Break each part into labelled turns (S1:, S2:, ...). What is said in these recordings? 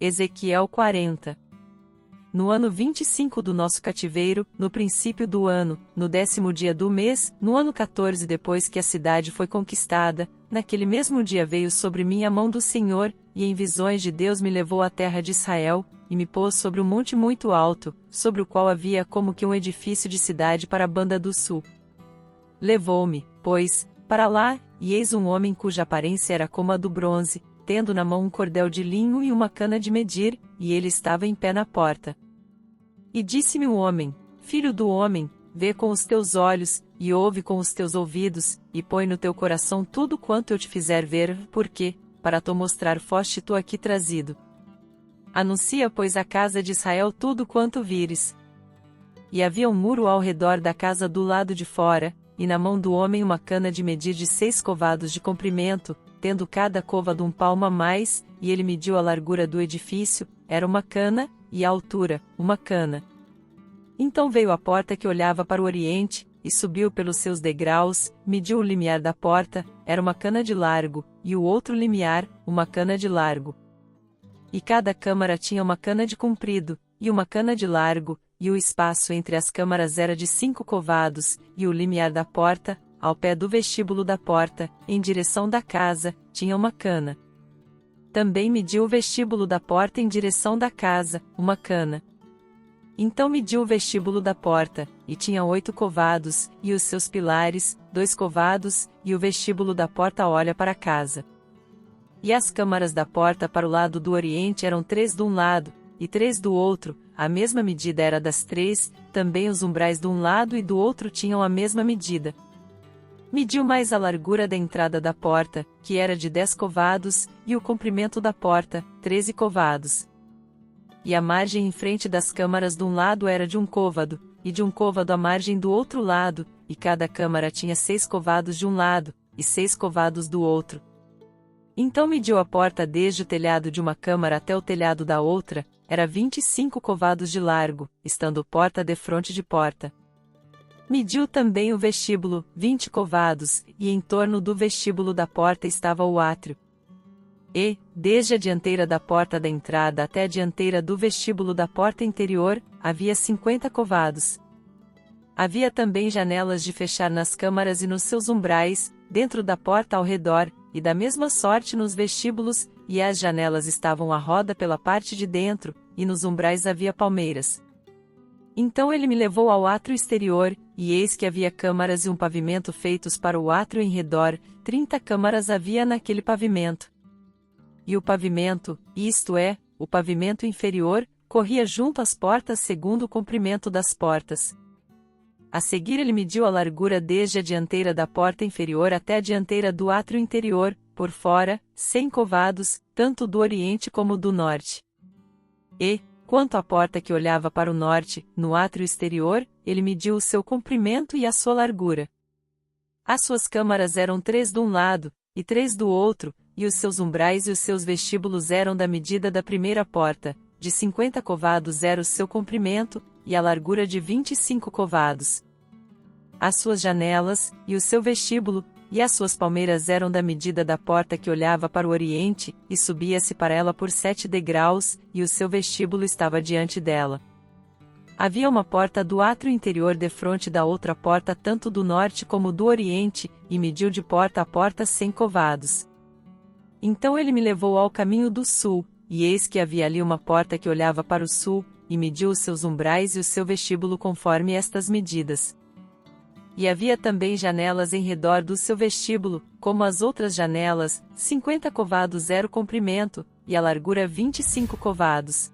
S1: Ezequiel 40. No ano 25 do nosso cativeiro, no princípio do ano, no 10º dia do mês, no ano 14 depois que a cidade foi conquistada, naquele mesmo dia veio sobre mim a mão do Senhor, e em visões de Deus me levou à terra de Israel, e me pôs sobre um monte muito alto, sobre o qual havia como que um edifício de cidade para a banda do sul. Levou-me, pois, para lá, e eis um homem cuja aparência era como a do bronze, tendo na mão um cordel de linho e uma cana de medir, e ele estava em pé na porta. E disse-me o homem: Filho do homem, vê com os teus olhos, e ouve com os teus ouvidos, e põe no teu coração tudo quanto eu te fizer ver, porque, para te mostrar foste tu aqui trazido. Anuncia, pois, à casa de Israel tudo quanto vires. E havia um muro ao redor da casa do lado de fora, e na mão do homem uma cana de medir de 6 covados de comprimento, tendo cada côvado um palmo a mais, e ele mediu a largura do edifício, era uma cana, e a altura, uma cana. Então veio à porta que olhava para o oriente, e subiu pelos seus degraus, mediu o limiar da porta, era uma cana de largo, e o outro limiar, uma cana de largo. E cada câmara tinha uma cana de comprido, e uma cana de largo, e o espaço entre as câmaras era de 5 covados, e o limiar da porta, ao pé do vestíbulo da porta, em direção da casa, tinha uma cana. Também mediu o vestíbulo da porta em direção da casa, uma cana. Então mediu o vestíbulo da porta, e tinha 8 covados, e os seus pilares, 2 covados, e o vestíbulo da porta olha para a casa. E as câmaras da porta para o lado do oriente eram 3 de um lado, e 3 do outro, a mesma medida era das 3, também os umbrais de um lado e do outro tinham a mesma medida. Mediu mais a largura da entrada da porta, que era de 10 covados, e o comprimento da porta, 13 covados. E a margem em frente das câmaras de um lado era de 1 côvado, e de 1 côvado a margem do outro lado, e cada câmara tinha 6 covados de um lado, e 6 covados do outro. Então mediu a porta desde o telhado de uma câmara até o telhado da outra, era 25 covados de largo, estando porta defronte de porta. Mediu também o vestíbulo, 20 covados, e em torno do vestíbulo da porta estava o átrio. E, desde a dianteira da porta da entrada até a dianteira do vestíbulo da porta interior, havia 50 covados. Havia também janelas de fechar nas câmaras e nos seus umbrais, dentro da porta ao redor, e da mesma sorte nos vestíbulos, e as janelas estavam à roda pela parte de dentro, e nos umbrais havia palmeiras. Então ele me levou ao átrio exterior, e eis que havia câmaras e um pavimento feitos para o átrio em redor, 30 câmaras havia naquele pavimento. E o pavimento, isto é, o pavimento inferior, corria junto às portas segundo o comprimento das portas. A seguir ele mediu a largura desde a dianteira da porta inferior até a dianteira do átrio interior, por fora, 100 covados, tanto do oriente como do norte. E, quanto à porta que olhava para o norte, no átrio exterior, ele mediu o seu comprimento e a sua largura. As suas câmaras eram 3 de um lado, e 3 do outro, e os seus umbrais e os seus vestíbulos eram da medida da primeira porta, de 50 covados era o seu comprimento, e a largura de 25 covados. As suas janelas, e o seu vestíbulo, e as suas palmeiras eram da medida da porta que olhava para o oriente, e subia-se para ela por 7 degraus, e o seu vestíbulo estava diante dela. Havia uma porta do átrio interior defronte da outra porta tanto do norte como do oriente, e mediu de porta a porta 100 covados. Então ele me levou ao caminho do sul, e eis que havia ali uma porta que olhava para o sul, e mediu os seus umbrais e o seu vestíbulo conforme estas medidas. E havia também janelas em redor do seu vestíbulo, como as outras janelas, 50 covados era o comprimento, e a largura 25 covados.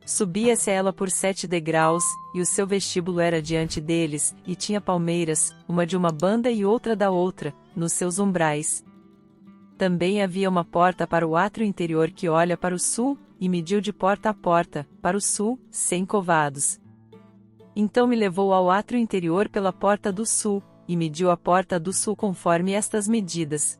S1: Subia-se a ela por 7 degraus, e o seu vestíbulo era diante deles, e tinha palmeiras, uma de uma banda e outra da outra, nos seus umbrais. Também havia uma porta para o átrio interior que olha para o sul, e mediu de porta a porta, para o sul, 100 covados. Então me levou ao átrio interior pela porta do sul, e mediu a porta do sul conforme estas medidas.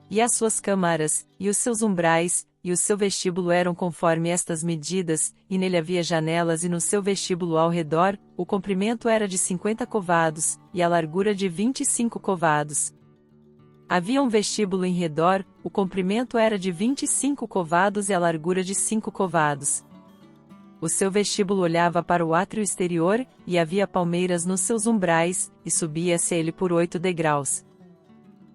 S1: E as suas câmaras, e os seus umbrais, e o seu vestíbulo eram conforme estas medidas, e nele havia janelas e no seu vestíbulo ao redor, o comprimento era de 50 covados, e a largura de 25 covados. Havia um vestíbulo em redor, o comprimento era de 25 covados e a largura de 5 covados. O seu vestíbulo olhava para o átrio exterior, e havia palmeiras nos seus umbrais, e subia-se a ele por 8 degraus.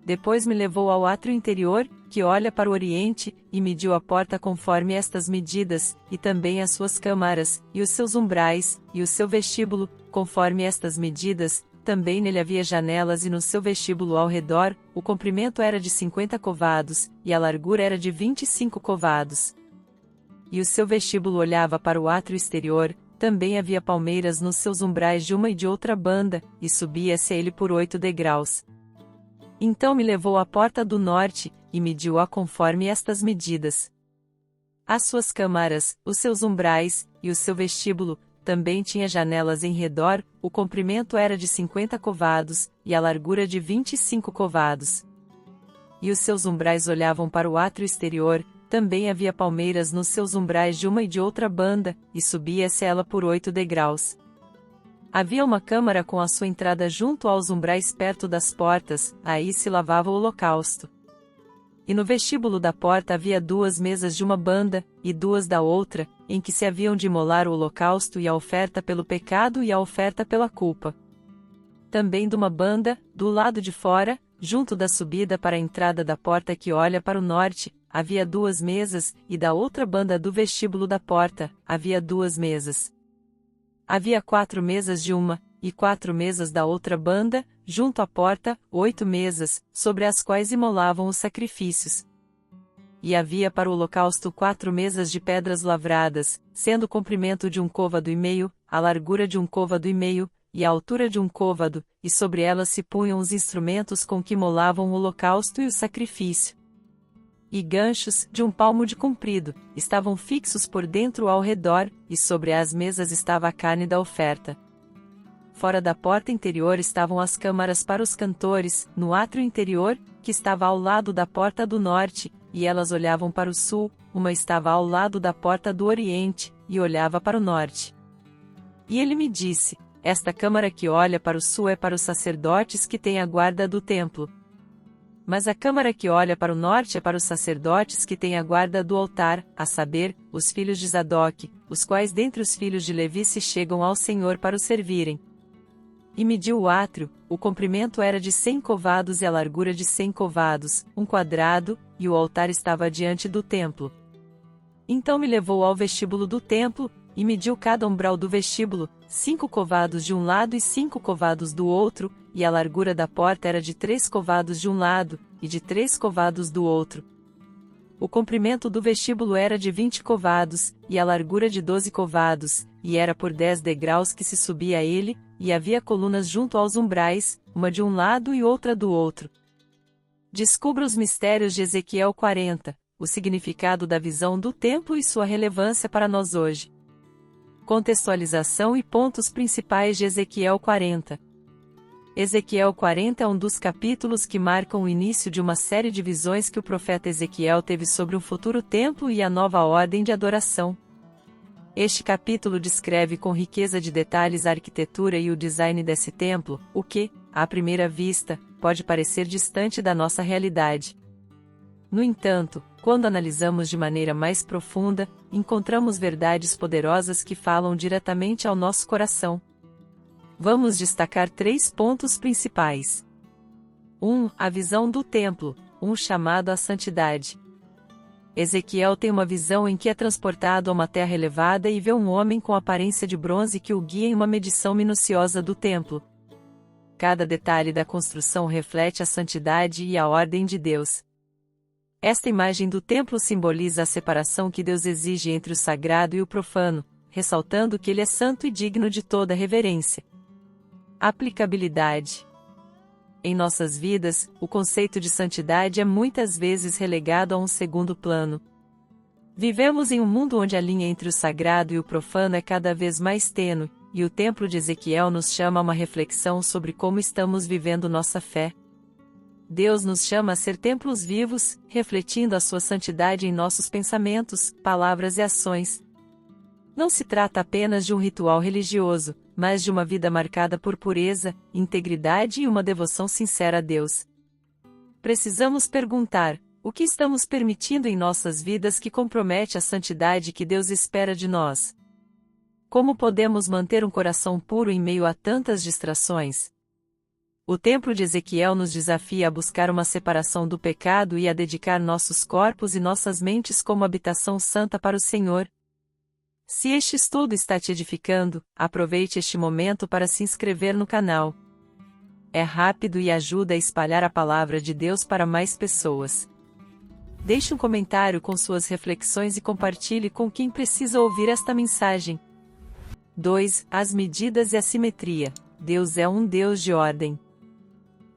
S1: Depois me levou ao átrio interior, que olha para o oriente, e mediu a porta conforme estas medidas, e também as suas câmaras, e os seus umbrais, e o seu vestíbulo, conforme estas medidas. Também nele havia janelas e no seu vestíbulo ao redor, o comprimento era de 50 covados, e a largura era de 25 covados. E o seu vestíbulo olhava para o átrio exterior, também havia palmeiras nos seus umbrais de uma e de outra banda, e subia-se a ele por 8 degraus. Então me levou à porta do norte, e mediu-a conforme estas medidas. As suas câmaras, os seus umbrais, e o seu vestíbulo, também tinha janelas em redor, o comprimento era de 50 covados, e a largura de 25 covados. E os seus umbrais olhavam para o átrio exterior, também havia palmeiras nos seus umbrais de uma e de outra banda, e subia-se ela por 8 degraus. Havia uma câmara com a sua entrada junto aos umbrais perto das portas, aí se lavava o holocausto. E no vestíbulo da porta havia 2 mesas de uma banda, e 2 da outra, em que se haviam de imolar o holocausto e a oferta pelo pecado e a oferta pela culpa. Também de uma banda, do lado de fora, junto da subida para a entrada da porta que olha para o norte, havia 2 mesas, e da outra banda do vestíbulo da porta, havia 2 mesas. Havia 4 mesas de uma, e 4 mesas da outra banda, junto à porta, 8 mesas, sobre as quais imolavam os sacrifícios. E havia para o holocausto 4 mesas de pedras lavradas, sendo o comprimento de 1 côvado e meio, a largura de 1 côvado e meio, e a altura de 1 côvado, e sobre elas se punham os instrumentos com que imolavam o holocausto e o sacrifício. E ganchos, de 1 palmo de comprido, estavam fixos por dentro ao redor, e sobre as mesas estava a carne da oferta. Fora da porta interior estavam as câmaras para os cantores, no átrio interior, que estava ao lado da porta do norte, e elas olhavam para o sul, uma estava ao lado da porta do oriente, e olhava para o norte. E ele me disse: esta câmara que olha para o sul é para os sacerdotes que têm a guarda do templo. Mas a câmara que olha para o norte é para os sacerdotes que têm a guarda do altar, a saber, os filhos de Zadoque, os quais dentre os filhos de Levi se chegam ao Senhor para o servirem. E mediu o átrio, o comprimento era de 100 covados e a largura de 100 covados, 1 quadrado, e o altar estava diante do templo. Então me levou ao vestíbulo do templo, e mediu cada umbral do vestíbulo, 5 covados de um lado e 5 covados do outro, e a largura da porta era de 3 covados de um lado, e de 3 covados do outro. O comprimento do vestíbulo era de 20 covados, e a largura de 12 covados, e era por 10 degraus que se subia a ele, e havia colunas junto aos umbrais, uma de um lado e outra do outro. Descubra os mistérios de Ezequiel 40, o significado da visão do templo e sua relevância para nós hoje. Contextualização e pontos principais de Ezequiel 40. Ezequiel 40 é um dos capítulos que marcam o início de uma série de visões que o profeta Ezequiel teve sobre um futuro templo e a nova ordem de adoração. Este capítulo descreve com riqueza de detalhes a arquitetura e o design desse templo, o que, à primeira vista, pode parecer distante da nossa realidade. No entanto, quando analisamos de maneira mais profunda, encontramos verdades poderosas que falam diretamente ao nosso coração. Vamos destacar 3 pontos principais. 1. A visão do templo, um chamado à santidade. Ezequiel tem uma visão em que é transportado a uma terra elevada e vê um homem com aparência de bronze que o guia em uma medição minuciosa do templo. Cada detalhe da construção reflete a santidade e a ordem de Deus. Esta imagem do templo simboliza a separação que Deus exige entre o sagrado e o profano, ressaltando que ele é santo e digno de toda reverência. Aplicabilidade. Em nossas vidas, o conceito de santidade é muitas vezes relegado a um segundo plano. Vivemos em um mundo onde a linha entre o sagrado e o profano é cada vez mais tênue, e o templo de Ezequiel nos chama a uma reflexão sobre como estamos vivendo nossa fé. Deus nos chama a ser templos vivos, refletindo a sua santidade em nossos pensamentos, palavras e ações. Não se trata apenas de um ritual religioso, mas de uma vida marcada por pureza, integridade e uma devoção sincera a Deus. Precisamos perguntar: o que estamos permitindo em nossas vidas que compromete a santidade que Deus espera de nós? Como podemos manter um coração puro em meio a tantas distrações? O templo de Ezequiel nos desafia a buscar uma separação do pecado e a dedicar nossos corpos e nossas mentes como habitação santa para o Senhor. Se este estudo está te edificando, aproveite este momento para se inscrever no canal. É rápido e ajuda a espalhar a palavra de Deus para mais pessoas. Deixe um comentário com suas reflexões e compartilhe com quem precisa ouvir esta mensagem. 2. As medidas e a simetria. Deus é um Deus de ordem.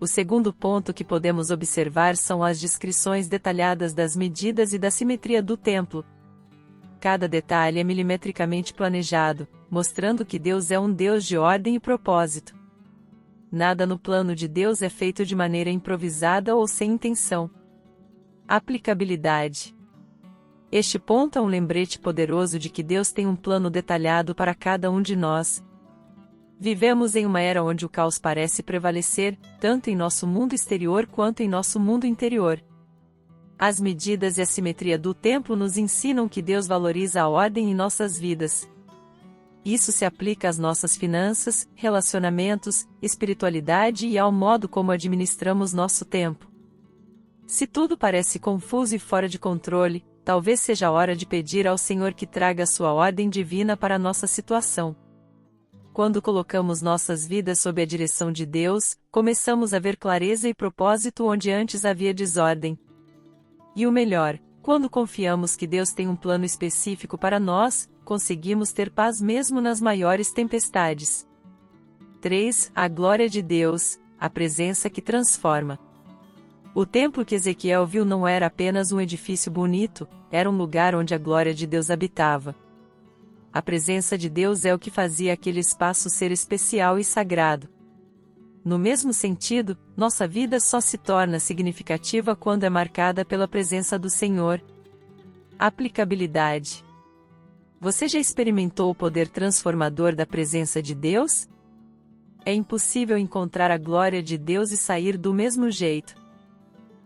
S1: O segundo ponto que podemos observar são as descrições detalhadas das medidas e da simetria do templo. Cada detalhe é milimetricamente planejado, mostrando que Deus é um Deus de ordem e propósito. Nada no plano de Deus é feito de maneira improvisada ou sem intenção. Aplicabilidade. Este ponto é um lembrete poderoso de que Deus tem um plano detalhado para cada um de nós. Vivemos em uma era onde o caos parece prevalecer, tanto em nosso mundo exterior quanto em nosso mundo interior. As medidas e a simetria do templo nos ensinam que Deus valoriza a ordem em nossas vidas. Isso se aplica às nossas finanças, relacionamentos, espiritualidade e ao modo como administramos nosso tempo. Se tudo parece confuso e fora de controle, talvez seja a hora de pedir ao Senhor que traga a sua ordem divina para a nossa situação. Quando colocamos nossas vidas sob a direção de Deus, começamos a ver clareza e propósito onde antes havia desordem. E o melhor, quando confiamos que Deus tem um plano específico para nós, conseguimos ter paz mesmo nas maiores tempestades. 3. A glória de Deus, a presença que transforma. O templo que Ezequiel viu não era apenas um edifício bonito, era um lugar onde a glória de Deus habitava. A presença de Deus é o que fazia aquele espaço ser especial e sagrado. No mesmo sentido, nossa vida só se torna significativa quando é marcada pela presença do Senhor. Aplicabilidade. Você já experimentou o poder transformador da presença de Deus? É impossível encontrar a glória de Deus e sair do mesmo jeito.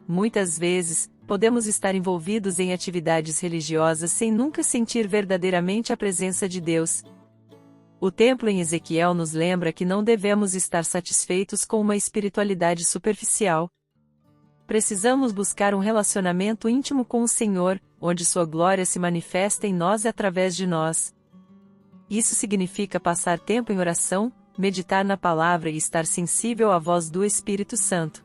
S1: Muitas vezes, podemos estar envolvidos em atividades religiosas sem nunca sentir verdadeiramente a presença de Deus. O templo em Ezequiel nos lembra que não devemos estar satisfeitos com uma espiritualidade superficial. Precisamos buscar um relacionamento íntimo com o Senhor, onde sua glória se manifesta em nós e através de nós. Isso significa passar tempo em oração, meditar na palavra e estar sensível à voz do Espírito Santo.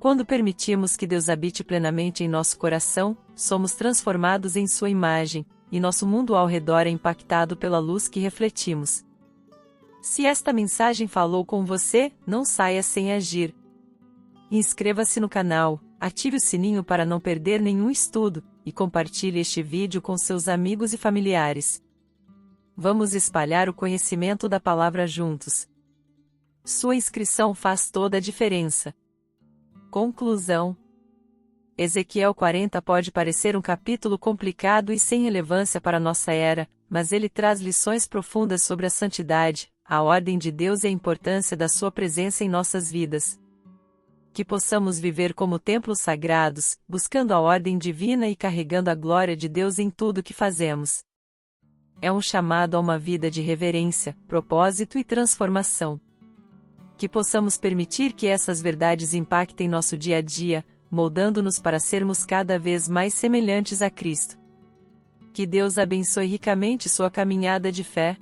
S1: Quando permitimos que Deus habite plenamente em nosso coração, somos transformados em sua imagem, e nosso mundo ao redor é impactado pela luz que refletimos. Se esta mensagem falou com você, não saia sem agir. Inscreva-se no canal, ative o sininho para não perder nenhum estudo, e compartilhe este vídeo com seus amigos e familiares. Vamos espalhar o conhecimento da palavra juntos. Sua inscrição faz toda a diferença. Conclusão. Ezequiel 40 pode parecer um capítulo complicado e sem relevância para nossa era, mas ele traz lições profundas sobre a santidade, a ordem de Deus e a importância da sua presença em nossas vidas. Que possamos viver como templos sagrados, buscando a ordem divina e carregando a glória de Deus em tudo que fazemos. É um chamado a uma vida de reverência, propósito e transformação. Que possamos permitir que essas verdades impactem nosso dia a dia, moldando-nos para sermos cada vez mais semelhantes a Cristo. Que Deus abençoe ricamente sua caminhada de fé.